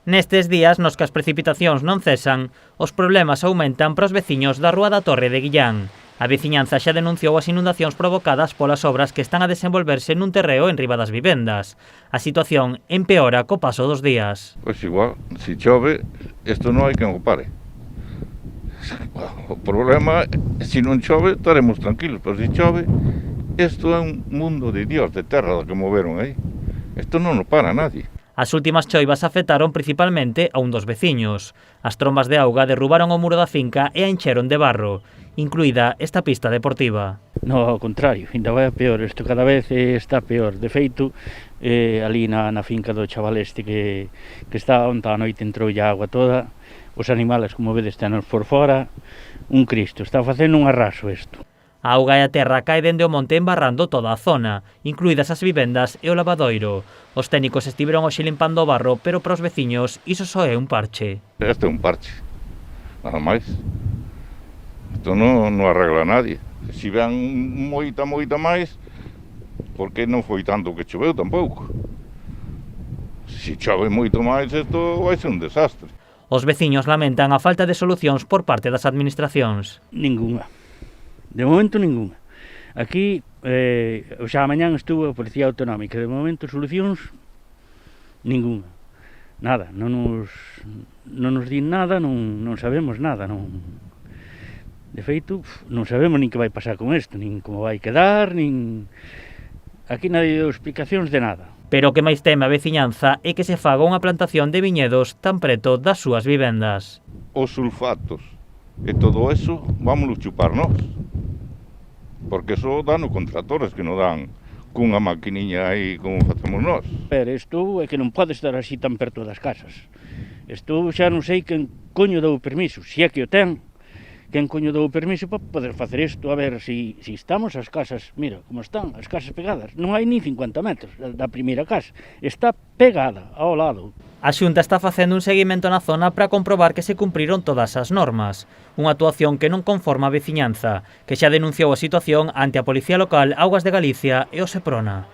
Nestes días nos que as precipitacións non cesan, os problemas aumentan para os veciños da Rúa da Torre de Guillán. A veciñanza xa denunciou as inundacións provocadas polas obras que están a desenvolverse nun terreo en riba das vivendas. A situación empeora co paso dos días. Pois igual, se chove, isto non hai quen o pare. O problema, se non chove, estaremos tranquilos, pero se chove, isto é un mundo de Dios, de terra que moveron aí. Isto non o para nadie. As últimas choivas afectaron principalmente a un dos veciños. As trombas de auga derrubaron o muro da finca e a encheron de barro, incluída esta pista deportiva. No, ao contrario, ainda vai a peor, isto cada vez está peor. De feito, ali na finca do chaval este que está onde a noite entrou a agua toda, os animales, como vedes, tenos por fora, un Cristo, está facendo un arraso isto. A auga e a terra cae dende o monte embarrando toda a zona, incluídas as vivendas e o lavadoiro. Os técnicos estiveron hoxe limpando o barro, pero para os veciños iso só é un parche. Este é un parche, nada máis. Isto non arregla a nadie. Se ven moita máis, porque non foi tanto que choveu tampouco. Se chove moito máis, isto vai ser un desastre. Os veciños lamentan a falta de solucións por parte das administracións. Ninguna. De momento ninguna. Aquí, xa mañán estuvo a Policía Autonómica, de momento solucións ninguna. Nada, non nos din nada, non sabemos nada, non. De feito, non sabemos nin que vai pasar con isto, nin como vai quedar, nin. Aquí nadie deu explicacións de nada. Pero o que máis teme a veciñanza é que se faga unha plantación de viñedos tan preto das súas vivendas. Os sulfatos e todo eso, vámonos chupar nós. Porque eso dan os contratores que nos dan cunha maquiniña aí como facemos nós. Pero isto é que non pode estar así tan perto das casas. Isto xa non sei quen coño dou permiso, se é que o ten, quen coño dou permiso para poder facer isto, a ver se estamos as casas, mira como están, as casas pegadas, non hai ni 50 metros da primeira casa, está pegada ao lado. A Xunta está facendo un seguimento na zona para comprobar que se cumpriron todas as normas. Unha actuación que non conforma a veciñanza, que xa denunciou a situación ante a Policía Local, Augas de Galicia e o Seprona.